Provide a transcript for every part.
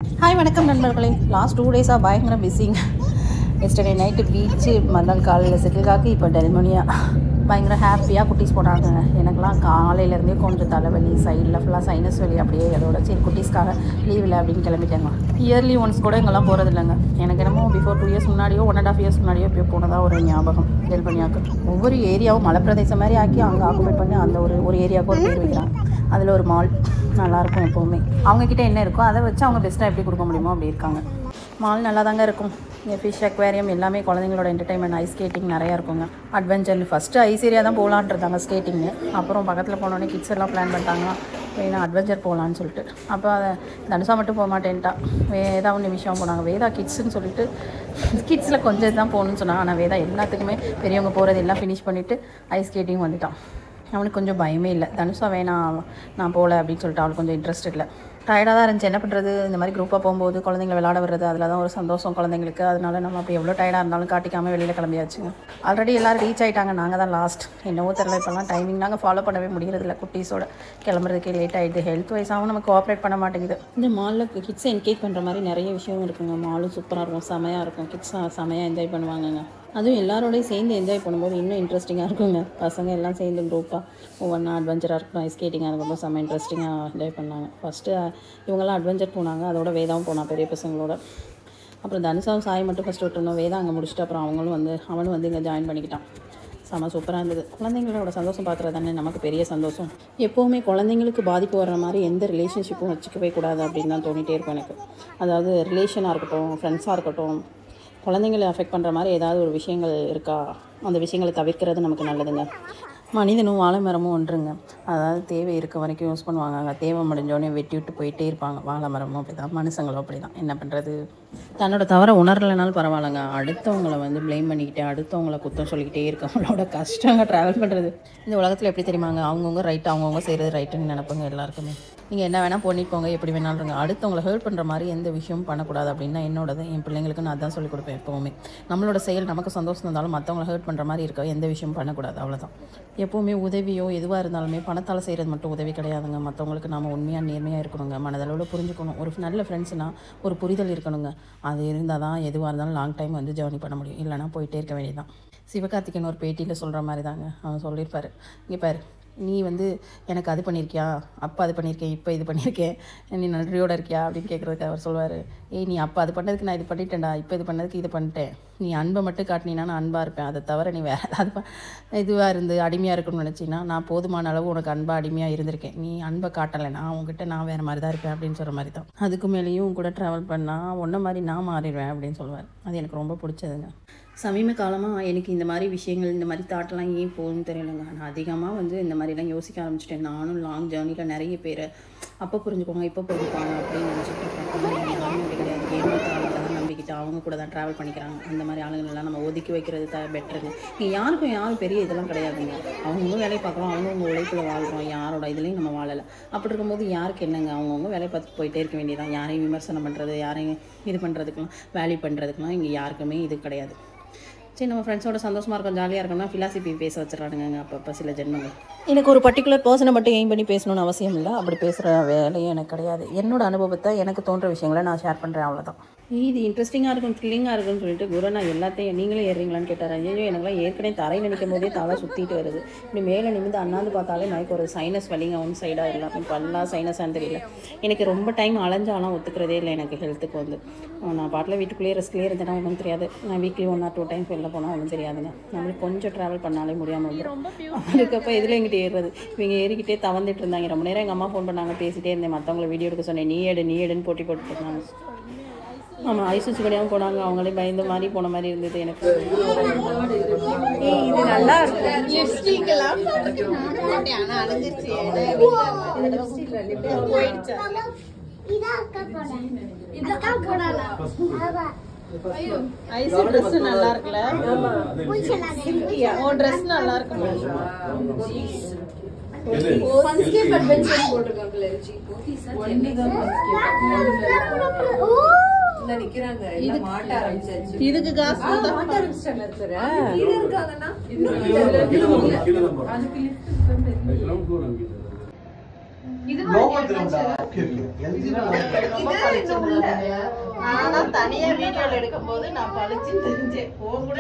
Hi வணக்கம் நண்பர்களே. Last 2 டேஸாக பயங்கர பிஸிங்க. எஸ்டர்டே நைட்டு பீச்சு, மறுநாள் காலையில் செட்டில்காக்கு, இப்போ டெல்மோனியா. பயங்கர ஹாப்பியாக குட்டீஸ் போனாங்க. எனக்குலாம் காலையிலேருந்தே கொஞ்சம் தலைவலி, சைடில் ஃபுல்லாக சைனஸ் வலி, அப்படியே அதோட சரி குட்டீஸ்க்காக லீவில் அப்படின்னு கிளம்பிட்டாங்க. இயர்லி ஒன்ஸ் கூட எங்கெல்லாம் போகிறது இல்லைங்க. எனக்கு என்னமோ பிஃபோர் 2 இயர்ஸ் முன்னாடியோ 1.5 இயர்ஸ் முன்னாடியோ இப்போ போனதாக ஒரு ஞாபகம். டெல்மோனியாவுக்கு ஒவ்வொரு ஏரியாவும் மலை பிரதேசம் மாதிரி ஆக்கி அங்கே ஆக்குபேட் பண்ணி அந்த ஒரு ஏரியாவுக்கு ஒரு பேர் வைக்கிறாங்க. அதில் ஒரு மால் நல்லாயிருக்கும். எப்போவுமே அவங்கக்கிட்ட என்ன இருக்கோ அதை வச்சு அவங்க பெஸ்ட்டாக எப்படி கொடுக்க முடியுமோ அப்படி இருக்காங்க. மால் நல்லா தாங்க இருக்கும். ஃபிஷ் அக்வேரியம் எல்லாமே, குழந்தைங்களோட என்டர்டைன்மெண்ட், ஐஸ் ஸ்கேட்டிங் நிறையா இருக்குங்க. அட்வென்ச்சர் ஃபஸ்ட்டு ஐஸ் ஏரியா தான் போகலான்ட்ருந்தாங்க ஸ்கேட்டிங்கு. அப்புறம் பக்கத்தில் போனோடனே கிட்ஸ் எல்லாம் பிளான் பண்ணிட்டாங்க வேணா அட்வென்ச்சர் போகலான்னு சொல்லிட்டு. அப்போ அதை தனுஷா மட்டும் போக மாட்டேன்ட்டா. வேதாவும் நிமிஷம் போனாங்க. வேதா கிட்ஸுன்னு சொல்லிட்டு கிட்ஸில் கொஞ்சம் தான் போகணுன்னு சொன்னாங்க. ஆனால் வேதா எல்லாத்துக்குமே பெரியவங்க போகிறது எல்லாம் ஃபினிஷ் பண்ணிவிட்டு ஐஸ் ஸ்கேட்டிங் வந்துட்டான். அவனுக்கு கொஞ்சம் பயமே இல்லை. தனுஷா வேணாம் நான் போகல அப்படின்னு சொல்லிட்டு அவளுக்கு கொஞ்சம் இன்ட்ரெஸ்ட் இல்லை. டயர்டாக தான் இருந்துச்சு. என்ன பண்ணுறது, இந்த மாதிரி குரூப்பாக போகும்போது குழந்தைங்களை விளையாட வர்றது அதில் தான் ஒரு சந்தோஷம் குழந்தைங்களுக்கு. அதனால நம்ம அப்போ எவ்வளோ டயர்டாக இருந்தாலும் காட்டிக்காமல் வெளியில் கிளம்பியாச்சுங்க. ஆல்ரெடி எல்லோரும் ரீச் ஆகிட்டாங்க. நாங்கள் தான் லாஸ்ட். என்னவோ தெரியல, இப்போல்லாம் டைமிங் நாங்கள் ஃபாலோ பண்ணவே முடியறதில்ல. குட்டீஸோட கிளம்புறதுக்கே லேட் ஆகிடுது. ஹெல்த் வைஸாகவும் நம்ம கோஆப்ரேட் பண்ண மாட்டேங்குது. இந்த மாலில் கிட்ஸை என்கேஜ் பண்ணுற மாதிரி நிறைய விஷயம் இருக்குங்க. மாலும் சூப்பராக இருக்கும், செமையாக இருக்கும். கிட்ஸ் செமையாக என்ஜாய் பண்ணுவாங்கங்க. அதுவும் எல்லாரோடையும் சேர்ந்து என்ஜாய் பண்ணும்போது இன்னும் இன்ட்ரெஸ்டிங்காக இருக்குங்க. பசங்க எல்லாம் சேர்ந்து குரூப்பாக ஒவ்வொன்றா அட்வென்ச்சராக இருக்கட்டும், ஐஸ் ஸ்கேட்டிங்காக இருக்கட்டும், செம்ம இன்ட்ரெஸ்டிங்காக என்ஜாய் பண்ணாங்க. ஃபஸ்ட்டு இவங்கெல்லாம் அட்வென்ச்சர் போனாங்க. அதோட வேதாவும் போனான் பெரிய பசங்களோட. அப்புறம் தனுஷாவும் சாய் மட்டும் ஃபஸ்ட்டு விட்டுருந்தோம். வேதா அங்கே முடிச்சுட்டு அப்புறம் அவனும் வந்து இங்கே ஜாயின் பண்ணிக்கிட்டான். செம்ம சூப்பராக இருந்தது. குழந்தைங்களோட சந்தோஷம் பார்க்குறது தானே நமக்கு பெரிய சந்தோஷம். எப்போவுமே குழந்தைங்களுக்கு பாதிப்பு வர்ற மாதிரி எந்த ரிலேஷன்ஷிப்பும் வச்சுக்கவே கூடாது அப்படின்னு தான் தோணிகிட்டே இருக்கும் எனக்கு. அதாவது ரிலேஷனாக இருக்கட்டும், ஃப்ரெண்ட்ஸாக இருக்கட்டும், குழந்தைங்களை அஃபெக்ட் பண்ணுற மாதிரி ஏதாவது ஒரு விஷயங்கள் இருக்கா, அந்த விஷயங்களை தவிர்க்கிறது நமக்கு நல்லதுங்க. மனிதனும் வாழை மரமும் ஒன்றுங்க. அதாவது தேவை இருக்க வரைக்கும் யூஸ் பண்ணுவாங்க. அங்கே தேவை முடிஞ்சோடனே வெட்டி விட்டு போயிட்டே இருப்பாங்க. வாழை மரமும் அப்படி தான், மனுஷங்களும் அப்படி தான். என்ன பண்ணுறது, தன்னோட தவற உணரலைனாலும் பரவாயில்லைங்க. அடுத்தவங்களை வந்து ப்ளேம் பண்ணிக்கிட்டே, அடுத்தவங்களை குத்தம் சொல்லிக்கிட்டே இருக்கவங்களோட கஷ்டங்க ட்ராவல் பண்ணுறது. இந்த உலகத்தில் எப்படி தெரியுமாங்க, அவங்கவுங்க ரைட்டு, அவங்கவுங்க செய்கிறது ரைட்டுன்னு நினைப்பாங்க எல்லாருக்குமே. நீங்கள் என்ன வேணால் பண்ணிக்கோங்க, எப்படி வேணாலும் இருங்க. அடுத்தவங்களை ஹர்ட் பண்ணுற மாதிரி எந்த விஷயமும் பண்ணக்கூடாது அப்படின்னு என்னோடது. என் பிள்ளைங்களுக்கு நான் அதான் சொல்லிக் கொடுப்பேன் எப்போவுமே. நம்மளோட செயல் நமக்கு சந்தோஷம் இருந்தாலும் மற்றவங்களை ஹர்ட் பண்ணுற மாதிரி இருக்க எந்த விஷயமும் பண்ணக்கூடாது, அவ்வளோதான். எப்போவுமே உதவியோ எதுவாக இருந்தாலுமே பணத்தால் செய்கிறது மட்டும் உதவி கிடையாதுங்க. மற்றவங்களுக்கு நாம் உண்மையாக நேர்மையாக இருக்கணுங்க. மனதளவில் புரிஞ்சுக்கணும். ஒரு நல்ல ஃப்ரெண்ட்ஸ்னால் ஒரு புரிதல் இருக்கணுங்க. அது இருந்தால் தான் எதுவாக இருந்தாலும் லாங் டைம் வந்து ஜேர்னி பண்ண முடியும். இல்லைனா போயிட்டே இருக்க வேண்டியதான். சிவகார்த்திகேயன் ஒரு பேட்டியில் சொல்கிற மாதிரி தாங்க அவன் சொல்லியிருப்பார். இங்கே பாரு, நீ வந்து எனக்கு அது பண்ணியிருக்கியா, அப்போ அது பண்ணியிருக்கேன், இப்போ இது பண்ணியிருக்கேன், நீ நன்றியோடு இருக்கியா அப்படின்னு கேட்குறதுக்கு அவர் சொல்லுவார், நீ அப்போ அது பண்ணதுக்கு நான் இது பண்ணிட்டேன்டா, இப்போ இது பண்ணதுக்கு இது பண்ணிட்டேன். நீ அன்பை மட்டும் காட்டினீன்னா நான் அன்பாக இருப்பேன். அதை தவிர நீ வேறு ஏதாவது இதுவாக இருந்து அடிமையாக இருக்கணும்னு நினச்சின்னா நான் போதுமான அளவு உனக்கு அன்பாக அடிமையாக இருந்திருக்கேன். நீ அன்பை காட்டலைன்னா உங்ககிட்ட நான் வேறு மாதிரி தான் இருப்பேன் அப்படின்னு சொல்கிற மாதிரி தான். அதுக்கு மேலேயும் கூட ட்ராவல் பண்ணால் ஒன்றை மாதிரி நான் மாறிடுவேன் அப்படின்னு சொல்லுவார். அது எனக்கு ரொம்ப பிடிச்சதுங்க. சமீப காலமாக எனக்கு இந்த மாதிரி விஷயங்கள், இந்த மாதிரி தாட்டெல்லாம் ஏன் போகணும்னு தெரியலைங்க. நான் அதிகமாக வந்து இந்த மாதிரிலாம் யோசிக்க ஆரம்பிச்சிட்டேன். நானும் லாங் ஜேர்னியில் நிறைய பேர் அப்போ புரிஞ்சுக்கோங்க, இப்போ புரிஞ்சுப்பாங்க அப்படின்னு நினச்சிட்டு இருக்கேன். யாரும் அப்படி கிடையாது. ஏமாத்த ஆளுங்கெல்லாம் நம்பிக்கிட்டு அவங்க கூட தான் ட்ராவல் பண்ணிக்கிறாங்க. அந்த மாதிரி ஆளுங்களெல்லாம் நம்ம ஒதுக்கி வைக்கிறது பெட்டருங்க. நீங்கள் யாரும் பெரிய இதெல்லாம் கிடையாதுங்க. அவங்கவுங்க வேலையை பார்க்குறோம், அவங்கவுங்க உழைப்பில் வாழ்கிறோம். யாரோட இதுலேயும் நம்ம வாழலை. அப்படி இருக்கும்போது யாருக்கு என்னங்க, அவங்கவுங்க வேலையை பார்த்துட்டு போயிட்டே இருக்க வேண்டியதான். யாரையும் விமர்சனம் பண்ணுறது, யாரையும் இது பண்ணுறதுக்கெலாம், வேல்யூ பண்ணுறதுக்கெலாம் இங்கே யாருக்குமே இது கிடையாது. சரி, நம்ம ஃப்ரெண்ட்ஸோட சந்தோஷமாக இருக்கும், ஜாலியாக இருக்கணும்னா ஃபிலாசபி பேச வச்சுறானுங்க அப்பப்போ சில ஜென்மங்கள். எனக்கு ஒரு பர்டிகுலர் பர்சனை மட்டும் எய்ம் பண்ணி பேசணும்னு அவசியம் இல்லை. அப்படி பேசுகிற வேலையும் எனக்கு கிடையாது. என்னோட அனுபவத்தை, எனக்கு தோன்ற விஷயங்களை நான் ஷேர் பண்ணுறேன், அவ்வளோதான். இது இன்ட்ரெஸ்டிங்காக இருக்கும், த்ரில்லிங்காக இருக்குன்னு சொல்லிட்டு குரு நான் எல்லாத்தையும் நீங்களே ஏறுறீங்களான்னு கேட்டார். ஐயோ, எனக்குலாம் ஏற்கனவே தரையில் நிற்கும் போதே தலை சுற்றிட்டு வருது. இப்படி மேலே நிமிந்து அண்ணாந்து பார்த்தாலே எனக்கு ஒரு சைனஸ் வலிங்க. ஒன் சைடாக இல்லை, இப்போ எல்லாம் சைனஸான்னு தெரியல. எனக்கு ரொம்ப டைம் அலைஞ்சாலும் ஒத்துக்கிறதே இல்லை எனக்கு ஹெல்த்துக்கு வந்து. நான் பாட்டில் வீட்டுக்குள்ளேயே ரெஸ்ட்லேயே இருந்தேன்னா ஒன்றும் தெரியாது. நான் வீக்லி 1 or 2 டைம்ஸ் வெளில போனால் ஒன்றும் தெரியாதுங்க. நம்மளுக்கு கொஞ்சம் ட்ராவல் பண்ணாலே முடியாமல் வந்துடும். அதுக்கப்போ இதில் எங்கிட்ட ஏறுறது. இவங்க ஏறிக்கிட்டே தவந்துட்டு இருந்தாங்க. ரொம்ப நேரம் எங்கள் அம்மா ஃபோன் பண்ணாங்க, பேசிகிட்டே இருந்தேன். மற்றவங்களை வீடியோ எடுக்க சொன்னேன். நீ எடுன்னு போட்டி போட்டு இருந்தாங்க. ஆமாம், ஐசூசி கடையாகவும் போனாங்க. அவங்களே பயந்த மாதிரி போன மாதிரி இருந்தது எனக்கு. இது நல்லா ஐசு ட்ரெஸ் நல்லா இருக்குல்ல, ஓ ட்ரெஸ் நல்லா இருக்கு. இதுக்கு காசு தனியா வீடியோல எடுக்கும் போது நான் பழிச்சு தெரிஞ்சேன் கூட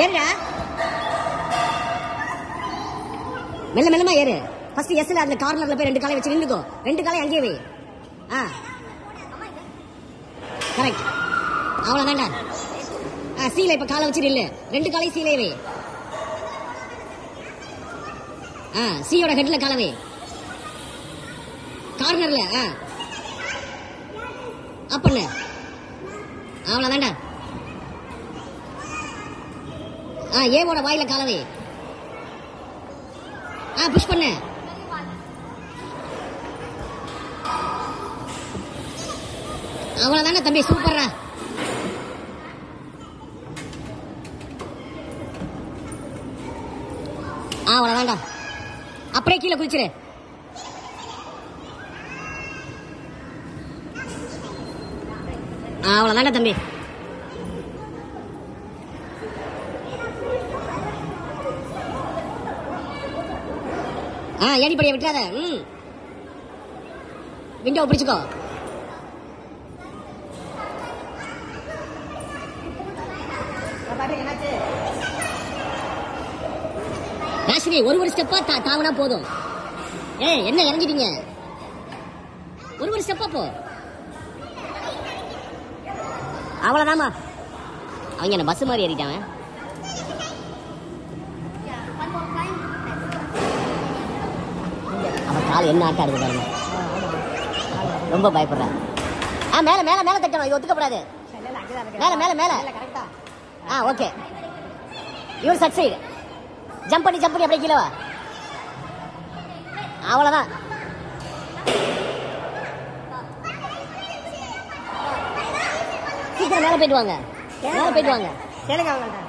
ஏறுடா மெல்ல மெல்லமா ஏறு. ஃபர்ஸ்ட் எஸ்ல அந்த கார்னர்ல போய் ரெண்டு காலை வச்சு நின்னுக்கோ. ரெண்டு காலை அங்கேயே வை. கரெக்ட். அவ்வளவுதான்டா. சீல இப்ப காலை வச்சு நில்லு. ரெண்டு காலை சீலே வை. சீயோட ஹெட்ல காலை வை. கார்னர்ல அப்பண்ண. அவ்வளவுதான்டா. ஏவோட வாயில காலவே. புஷ் பண்ண. அவ்வளவுதாங்க தம்பி, சூப்பர்ரா. அவ்வளவுதான்டா. அப்படியே கீழே குதிச்சிரு. அவ்வளவுதான்டா தம்பி. ஏடிப்படியை விட்டுறாத. விண்டோ பிடிச்சுக்கோ. ராசினி ஒரு ஸ்டெப்பா தாவனா போதும். என்ன இறங்கிட்டீங்க? ஒரு ஸ்டெப்பா போ. அவ்வளவுதாமா. அவங்க என்ன பஸ் மாதிரி ஏறிட்டாங்க. அவன் கால் என்ன ஆட்டா இருக்கு பாருங்க. ரொம்ப பயப்படுறா. மேல மேல மேல தட்டணும். இது ஒத்துக்கப்படாது. மேல மேல மேல. ஓகே. இவர் சட் சைடு. ஜம்ப் பண்ணி அப்படியே கீழே வா. அவ்வளவுதான். சீக்கிரம் மேல போயிட்டு வாங்க. மேல போயிட்டு வாங்க. கேளுங்க அவங்கள்ட்ட.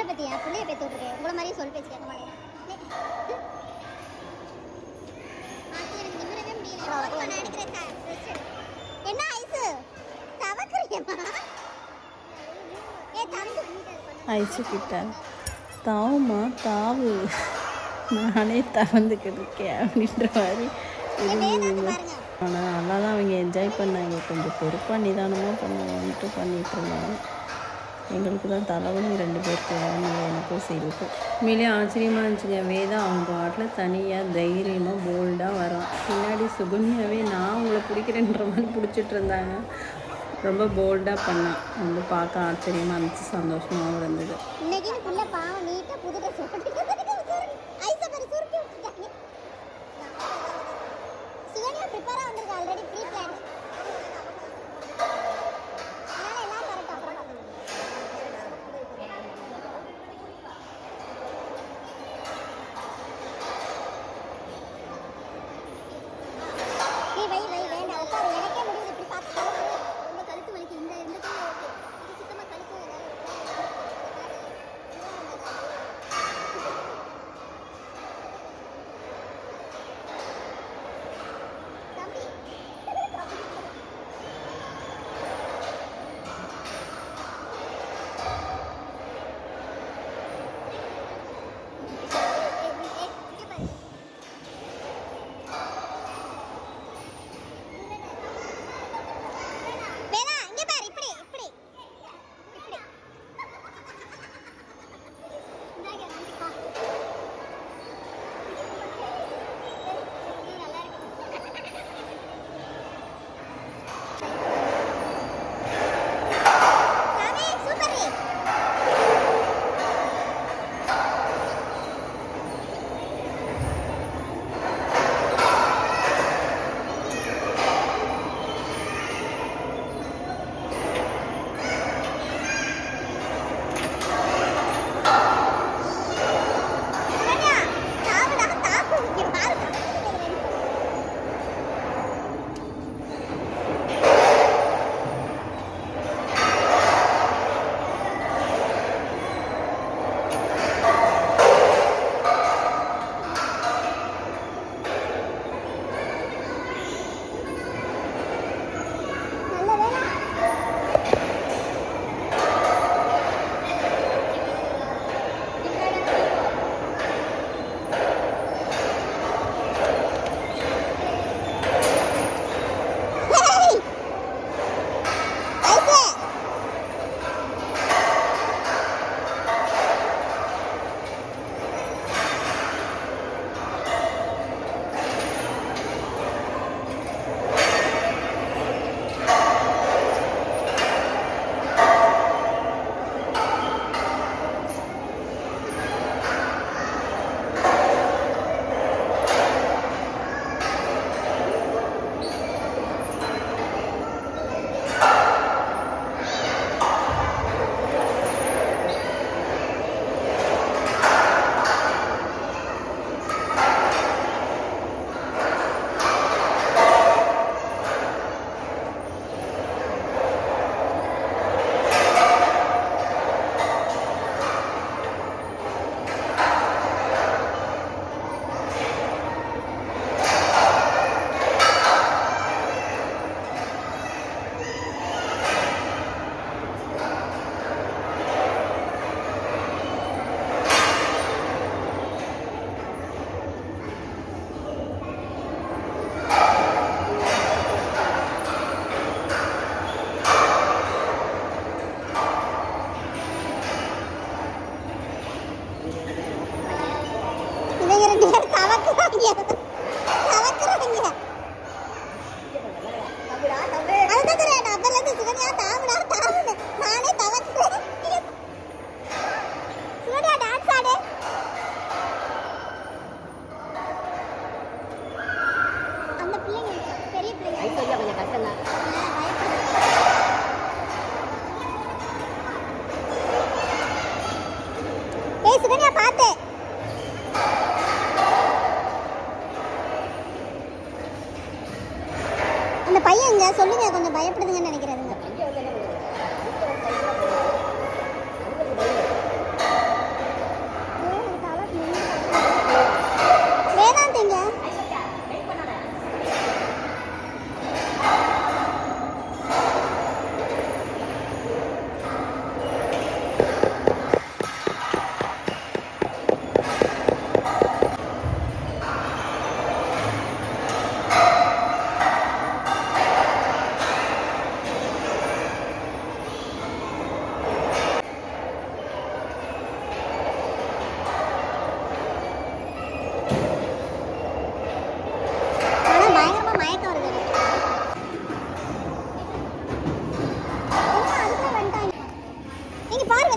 பத்தியா புள்ளைய பேத்து விட்டுருக்கேன் உங்களை மாதிரியே சொல் பேச்சு கேட்க மாட்டேன் என்ன ஐசு தவக்குறியம்மா ஐசு கிட்ட தாவுமா தாவு நானே தவந்துக்கிட்டு இருக்கேன் அப்படின்ற மாதிரி ஆனால் நல்லா தான் அவங்க என்ஜாய் பண்ணாங்க. கொஞ்சம் பொறுப்பாக நிதானமாக பண்ணுவோன்ட்டு பண்ணிகிட்டு இருந்தாங்க. எங்களுக்கு தான் தலைவலி 2 பேருக்கு வேணும், எனக்கும் சரிக்கும். உண்மையிலே ஆச்சரியமாக இருந்துச்சுங்க. வேதா அவங்க பாட்டில் தனியாக தைரியமாக போல்டாக வரோம். பின்னாடி சுகன்யாவே நான் அவங்கள பிடிக்கிறேன்ற மாதிரி பிடிச்சிட்டு இருந்தாங்க. ரொம்ப போல்டாக பண்ணான். ரொம்ப பார்க்க ஆச்சரியமாக இருந்துச்சு, சந்தோஷமாகவும் இருந்தது. இன்னைக்கு புள்ள பாவம் நீட்டாக புது ட்ரெஸ் சுகன்யா ப்ரிப்பேராக வந்திருக்கு ஆல்ரெடி ப்ரீ பிளான். அதனால எல்லாம் கரெக்டாக அப்புறம் வை வை வேண்டாம் உட்காரு எனக்கே முடியுது இப்படி பார்த்து ரொம்ப கழுத்து வலிக்கு இந்த இருந்துட்டு ஓகே இது சுத்தமாக கழுத்து தம்பி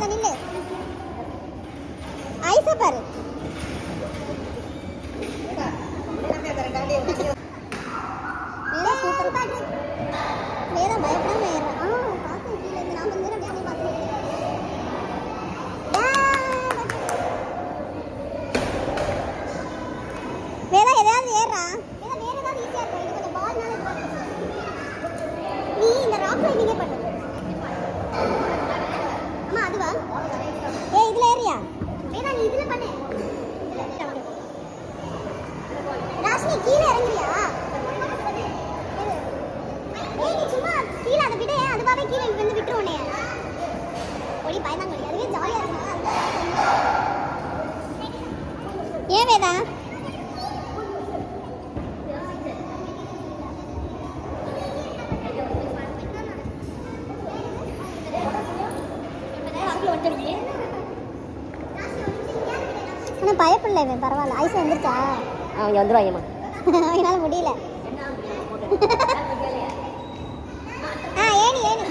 வேதா நில்லு. ஐஸை பாரு. வேதா சூப்பர். வேதா பயப்படாம ஏறுறான். பார்த்து கீழே இருந்து நான் வந்து அப்படியே பார்த்துருக்கேன். வேதா எதையாவது ஏறா. வேதா வேற ஏதாவது ஈஸியா இருக்கும். இது கொஞ்சம் பால்னால நீ இந்த ராக் ரைடிங்கே பண்ணு. அம்மா அதுவா? ஏய் இதுல ஏறியா? வேதா நீ இதுல பண்ணு. ராஷ்னி கீழே இறங்குறியா? ஏய் நீ சும்மா கீழே அதை விட அதுவாவே கீழே வந்து விட்டுருவோனே. ஒளி பயந்தாங்க அதுவே ஜாலியா இருக்கும். ஏன் வேதா? ஆனால் பயப்படல இவன் பரவாயில்ல. ஐஸ் வந்துருச்சா? அவங்க வந்துடுவாங்கம்மா. அவனால முடியல. ஏனி ஏனி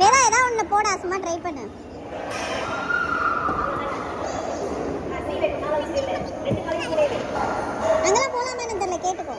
வேதா ஏதாவது ஒன்று போடா சும்மா ட்ரை பண்ணு. அங்கெல்லாம் போலாமான்னு தெரியல கேட்டுக்கோ.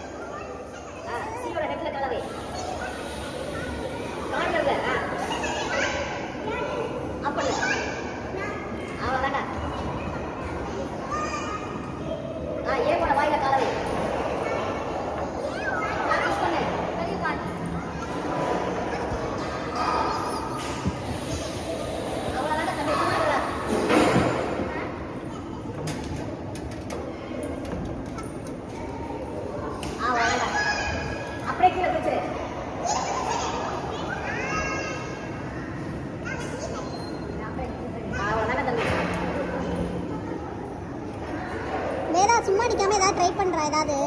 வேதா சும்மா அடிக்காம ஏதாவது ட்ரை பண்றா ஏதாவது.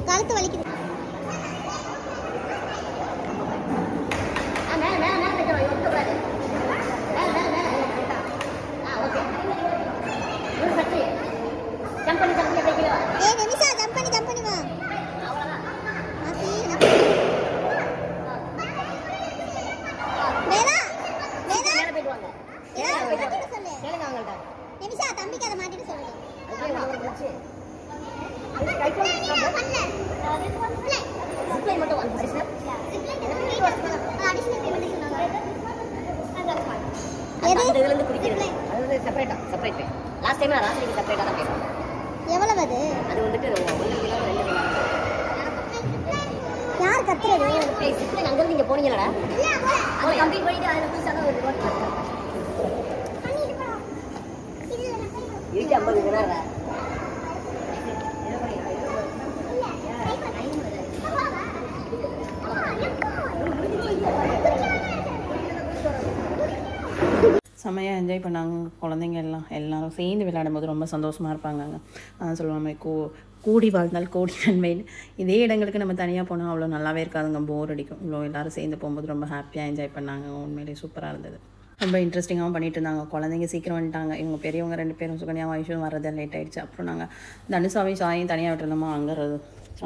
கழுத்து வலிக்குது. ஏய் நிமிஷா ஜம்ப் பண்ணி வா. வேதா வேதா ஏதாவது சொல்லு. நிமிஷா தம்பிக்கு அதை மாட்டிட்டு சொல்லு. எவ்வளவு அது? யார் கத்துறது? அங்கிருந்து நீங்க போனீங்களா? கம்ப்ளீட் பண்ணிட்டு அதில் பீஸாக தான் ஒரு ரோட் இருக்கு 50 தினாரா? செம்மையாக என்ஜாய் பண்ணாங்க குழந்தைங்க எல்லாரும் சேர்ந்து விளையாடும் போது ரொம்ப சந்தோஷமாக இருப்பாங்க. அதான் சொல்லுவாங்க கூடி வாழ்ந்தால் கோடி நன்மைன்னு. இதே இடங்களுக்கு நம்ம தனியாக போனால் அவ்வளோ நல்லாவே இருக்காதுங்க, போர் அடிக்கும். இவ்வளோ எல்லோரும் சேர்ந்து போகும்போது ரொம்ப ஹாப்பியாக என்ஜாய் பண்ணாங்க. உண்மையிலேயே சூப்பராக இருந்தது. ரொம்ப இன்ட்ரெஸ்டிங்காகவும் பண்ணிட்டு இருந்தாங்க. குழந்தைங்க சீக்கிரம் வந்துட்டாங்க. இவங்க பெரியவங்க 2 பேரும் சுகன்யா வயசும் வரது லேட் ஆகிடுச்சு. அப்புறம் நாங்கள் தனுஷாவையும் சாயும் தனியாக விட்டுருந்தோமா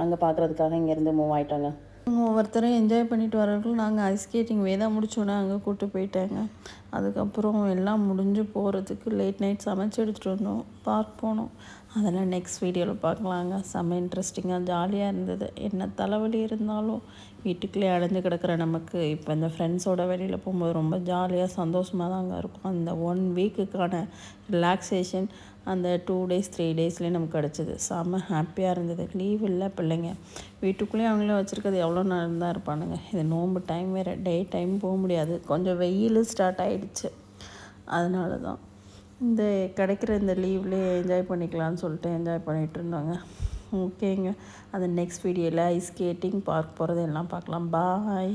அங்கே பார்க்குறதுக்காக இங்கேருந்து மூவ் ஆகிட்டாங்க. அவங்க ஒவ்வொருத்தரும் என்ஜாய் பண்ணிட்டு வரவங்களும் நாங்கள் ஐஸ் ஸ்கேட்டிங் வேதா முடிச்சோன்னா அங்கே கூப்பிட்டு போயிட்டாங்க. அதுக்கப்புறம் எல்லாம் முடிஞ்சு போகிறதுக்கு லேட் நைட் சமைச்சு எடுத்துகிட்டு வந்தோம், பார்க் போனோம். அதெல்லாம் நெக்ஸ்ட் வீடியோவில் பார்க்கலாங்க. செம்ம இன்ட்ரெஸ்டிங்காக ஜாலியாக இருந்தது. என்ன தலைவலி இருந்தாலும் வீட்டுக்குள்ளே அடைஞ்சு கிடக்கிற நமக்கு இப்போ இந்த ஃப்ரெண்ட்ஸோட வெளியில் போகும்போது ரொம்ப ஜாலியாக சந்தோஷமாக தாங்க இருக்கும். அந்த 1 வீக்குக்கான ரிலாக்ஸேஷன் அந்த 2 days 3 daysலேயே நமக்கு கிடச்சிது. செம்ம ஹாப்பியாக இருந்தது. லீவ் இல்லை, பிள்ளைங்க வீட்டுக்குள்ளேயே அவங்களே வச்சுருக்கிறது எவ்வளோ நேரம் தான் இருப்பானுங்க. இது நோன்பு டைம் வேறு, டே டைம் போக முடியாது, கொஞ்சம் வெயில் ஸ்டார்ட் ஆகிடுச்சு. அதனால தான் இந்த கிடைக்கிற இந்த லீவ்லேயே என்ஜாய் பண்ணிக்கலான்னு சொல்லிட்டு என்ஜாய் பண்ணிகிட்டு இருந்தாங்க. ஓகேங்க, அது நெக்ஸ்ட் வீடியோவில் ஐஸ் ஸ்கேட்டிங் பார்க் போகிறது எல்லாம் பார்க்கலாம். பாய்.